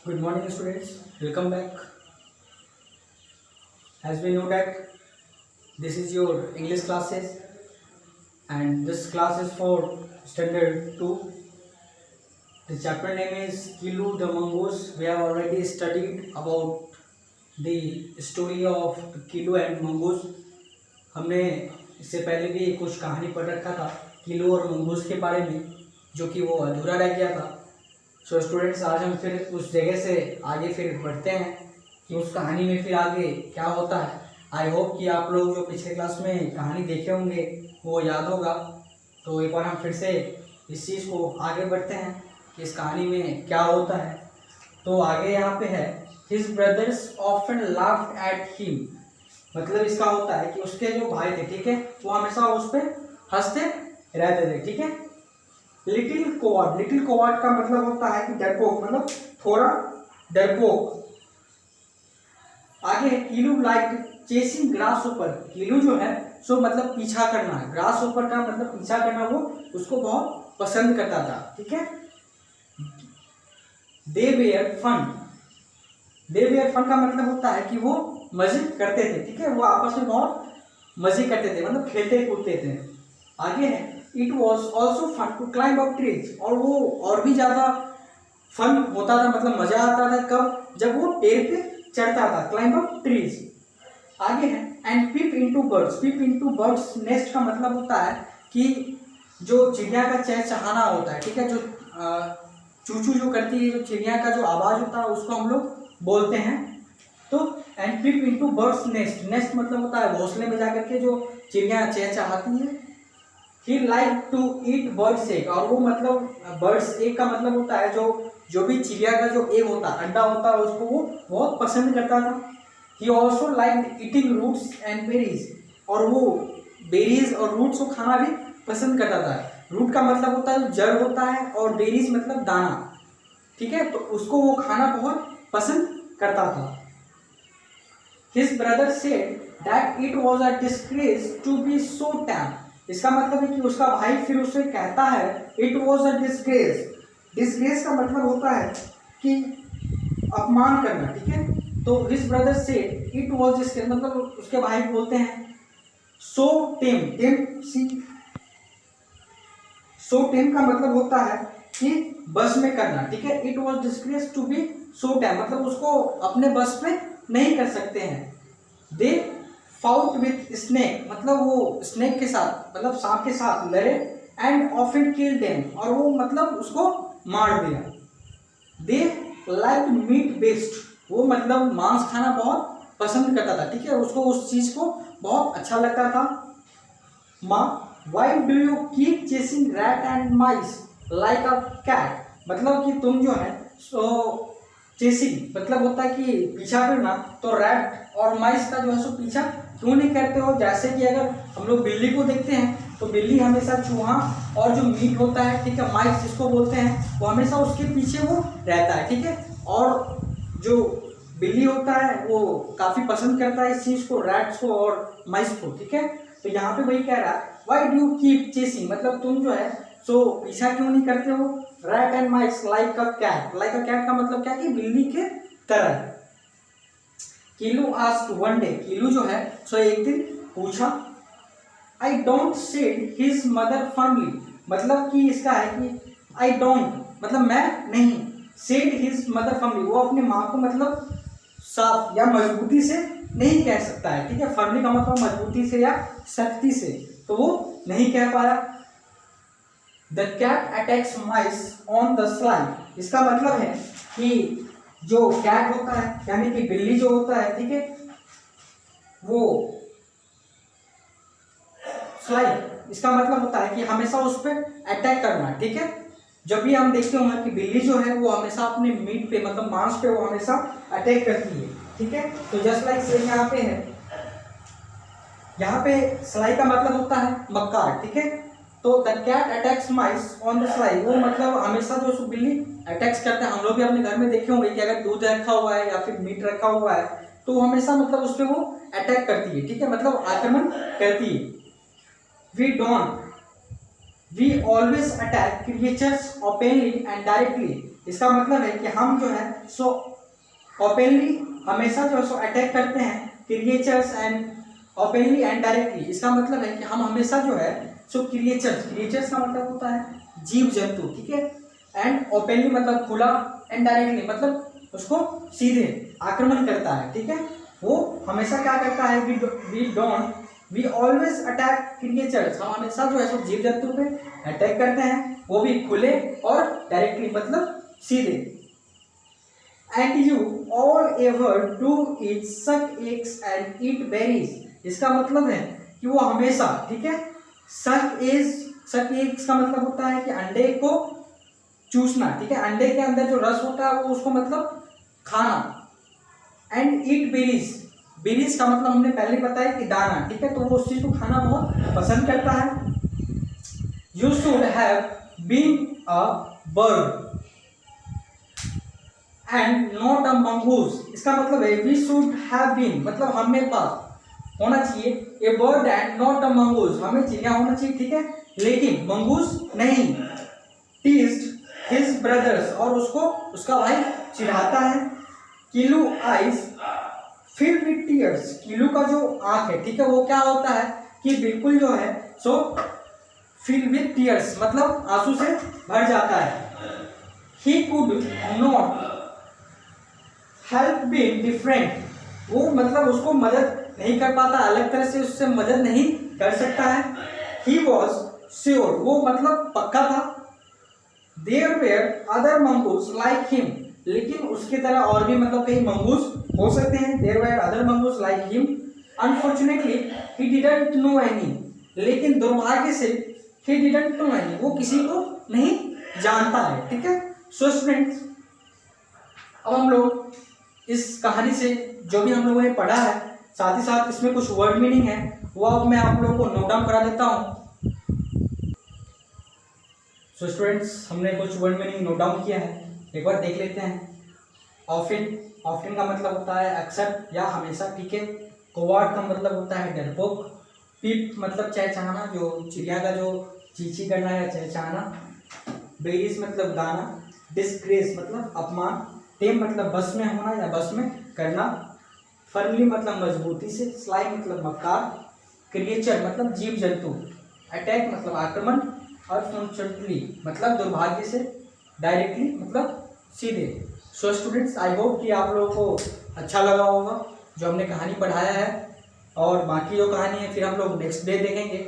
Good morning, students. Welcome back. As we know that this is your English classes, and this class is for standard 2. The chapter name is Kilu the Mongoose. We have already studied about the story of Kilu and Mongoose. हमने इससे पहले भी कुछ कहानी पढ़ रखा था किलू और मंगूस के बारे में, जो कि वो अधूरा रह गया था. सो स्टूडेंट्स, आज हम फिर उस जगह से आगे फिर बढ़ते हैं कि उस कहानी में फिर आगे क्या होता है. आई होप कि आप लोग जो पिछले क्लास में कहानी देखे होंगे वो याद होगा. तो एक बार हम फिर से इस चीज़ को आगे बढ़ते हैं कि इस कहानी में क्या होता है. तो आगे यहाँ पे है his brothers often laughed at him. मतलब इसका होता है कि उसके जो भाई थे, ठीक है, वो हमेशा उस पर हंसते रहते थे. ठीक है. लिटिल कोवार्ड का मतलब होता है कि डरपोक, मतलब थोड़ा डरपोक. आगे कीलू लाइक चेसिंग ग्रास ऊपर. कीलू जो है सो मतलब पीछा करना. ग्रास ऊपर का मतलब पीछा करना, वो उसको बहुत पसंद करता था. ठीक है. दे वेयर फन का मतलब होता है कि वो मजे करते थे. ठीक है. वो आपस में बहुत मजे करते थे, मतलब खेलते कूदते थे. आगे है it was also fun to climb up trees. और वो और भी ज़्यादा फन होता था, मतलब मज़ा आता था कब, जब वो पेड़ पे चढ़ता था. Climb up trees. आगे है and peep into bird's nest का मतलब होता है कि जो चिड़िया का चहचहाना होता है. ठीक है. जो चूचू जो करती है, जो चिड़िया का जो आवाज़ होता है, उसको हम लोग बोलते हैं. तो and peep into bird's nest मतलब होता है घोंसले में जाकर के जो चिड़िया चहचहाती है. He like to eat birds egg. और वो मतलब बर्ड्स एग का मतलब होता है जो भी चिड़िया का जो एग होता है, अंडा होता है, उसको वो बहुत पसंद करता था. He also like eating roots and berries. और वो बेरीज और रूट्स को खाना भी पसंद करता था. रूट का मतलब होता है जड़ होता है, और बेरीज मतलब दाना. ठीक है. तो उसको वो खाना बहुत पसंद करता था. His brother said that it was a disgrace to be so tan. इसका मतलब है कि उसका भाई फिर उसे कहता है it was a disgrace. Disgrace का मतलब होता है कि अपमान करना. ठीक है. तो his brother said it was disgrace, मतलब उसके भाई बोलते हैं सो टेम का मतलब होता है कि बस में करना. ठीक है. It was disgrace to be so tame, मतलब उसको अपने बस में नहीं कर सकते हैं. दे फाउट विथ स्नेक, मतलब वो स्नेक के साथ, मतलब सांप के साथ लड़े. एंड ऑफन किल देम, और वो मतलब उसको मार दिया. दे लाइक मीट बेस्ट, वो मतलब मांस खाना बहुत पसंद करता था. ठीक है. उसको उस चीज़ को बहुत अच्छा लगता था. माँ why do you keep chasing rat and mice like a cat. मतलब कि तुम जो है सो चेसिंग मतलब होता है कि पीछा करना. तो रैट और माइस का जो है सो पीछा क्यों नहीं करते हो. जैसे कि अगर हम लोग बिल्ली को देखते हैं तो बिल्ली हमेशा चूहा और जो मीट होता है, ठीक है, माइस जिसको बोलते हैं, वो हमेशा उसके पीछे वो रहता है. ठीक है. और जो बिल्ली होता है वो काफ़ी पसंद करता है इस चीज़ को, रैट्स को और माइस को. ठीक है. तो यहाँ पे वही कह रहा है Y do you keep chasing, मतलब तुम जो है सो पीछा क्यों नहीं करते हो rat and mice like a cat. Like a cat का मतलब क्या कि बिल्ली के तरह. Keelu asked one day, Keelu जो है सो एक दिन पूछा. I don't said his mother firmly, मतलब कि इसका है कि आई डोंट मतलब मैं नहीं, सेड हिज मदर फर्मली, वो अपनी माँ को मतलब साफ या मजबूती से नहीं कह सकता है. ठीक है. फर्मली का मतलब मजबूती से या सख्ती से, तो वो नहीं कह पाया. The cat attacks mice on the slide, इसका मतलब है कि जो कैट होता है यानी कि बिल्ली जो होता है, ठीक है, वो स्लाइड इसका मतलब होता है कि हमेशा उस पर अटैक करना. ठीक है. जब भी हम देखते होंगे कि बिल्ली जो है वो हमेशा अपने मीट पे मतलब मांस पे वो हमेशा अटैक करती है. ठीक है. तो जस्ट लाइक से यहाँ पे है, यहाँ पे स्लाई का मतलब होता है मक्कार. ठीक है. तो the cat attacks mice on the sly, वो मतलब हमेशा जो बिल्ली अटैक्स करते हैं. हम लोग भी अपने घर में देखे होंगे कि अगर दूध रखा हुआ है या फिर मीट रखा हुआ है तो हमेशा मतलब उस पर वो अटैक करती है. ठीक है. मतलब आक्रमण करती है. We always attack creatures openly and directly, इसका मतलब है कि हम जो है सो ओपनली हमेशा जो है सो अटैक करते हैं creatures and openly and directly. इसका मतलब है कि हम हमेशा जो है सो क्रिएचर्स का मतलब होता है जीव जंतु, ठीक है, एंड ओपनली मतलब खुला, एंड डायरेक्टली मतलब उसको सीधे आक्रमण करता है, ठीक है। वो हमेशा क्या करता है, वी ऑलवेज अटैक क्रिएचर्स, हम हमेशा जो है सो जीव जंतु पे अटैक करते हैं, वो भी खुले और डायरेक्टली मतलब सीधे। And you all ever do it सक एग्स एंड ईट बेरीज। इसका मतलब है कि वो हमेशा, ठीक है, सक एग्स का मतलब होता है कि अंडे को चूसना, ठीक है, अंडे के अंदर जो रस होता है वो उसको मतलब खाना। एंड ईट बेरीज का मतलब हमने पहले बताया कि दाना, ठीक है, तो वो उस चीज को खाना बहुत पसंद करता है। You should have been a bird and not a mongoose. इसका मतलब है वी शुड हैव बीन मतलब हमें पास होना चाहिए a bird and not a mongoose, हमें चिड़िया होना चाहिए, ठीक है, लेकिन मंगूस नहीं। टीज्ड हिज ब्रदर्स, और उसको उसका भाई चिढ़ाता है। Killu eyes filled with tears, Killu का जो आंख है, ठीक है, वो क्या होता है कि बिल्कुल जो है सो फिल्ड विद टीयर्स मतलब आंसू से भर जाता है। He could not help being different, वो मतलब उसको मदद नहीं कर पाता, अलग तरह से उससे मदद नहीं कर सकता है। ही वॉज श्योर, वो मतलब पक्का था। There were other mongoose like him, लेकिन उसकी तरह और भी मतलब कई मंगूस हो सकते हैं। There were other mongoose like him, unfortunately he didn't know any, लेकिन दुर्भाग्य से ही डिडंट नो एनी, वो किसी को नहीं जानता है, ठीक है। सो स्टूडेंट्स, अब हम लोग इस कहानी से जो भी हम लोगों ने पढ़ा है, साथ ही साथ इसमें कुछ वर्ड मीनिंग है, वो अब मैं आप लोगों को नोट डाउन करा देता हूँ। सो स्टूडेंट्स, हमने कुछ वर्ड मीनिंग नोट डाउन किया है, एक बार देख लेते हैं। ऑफ्टन का मतलब होता है अक्सर या हमेशा, ठीक है। कोवार्ड का मतलब होता है डरपोक। पीप मतलब चहचहाना, जो चिड़िया का जो चींची करना या चहचहाना। बेरीज मतलब दाना। डिसग्रेस मतलब अपमान। टेम मतलब बस में होना या बस में करना। फर्मली मतलब मजबूती से। स्लाई मतलब मक्कार। क्रिएचर मतलब जीव जंतु। अटैक मतलब आक्रमण। और अनफॉर्चुनेटली मतलब दुर्भाग्य से। डायरेक्टली मतलब सीधे। सो स्टूडेंट्स, आई होप कि आप लोगों को अच्छा लगा होगा जो हमने कहानी पढ़ाया है, और बाकी जो कहानी है फिर हम लोग नेक्स्ट डे देखेंगे।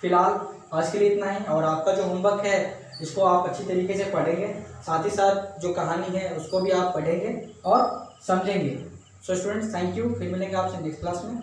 फिलहाल आज के लिए इतना ही, और आपका जो होमवर्क है इसको आप अच्छी तरीके से पढ़ेंगे, साथ ही साथ जो कहानी है उसको भी आप पढ़ेंगे और समझेंगे। सो स्टूडेंट्स, थैंक यू, फिर मिलेंगे आपसे नेक्स्ट क्लास में।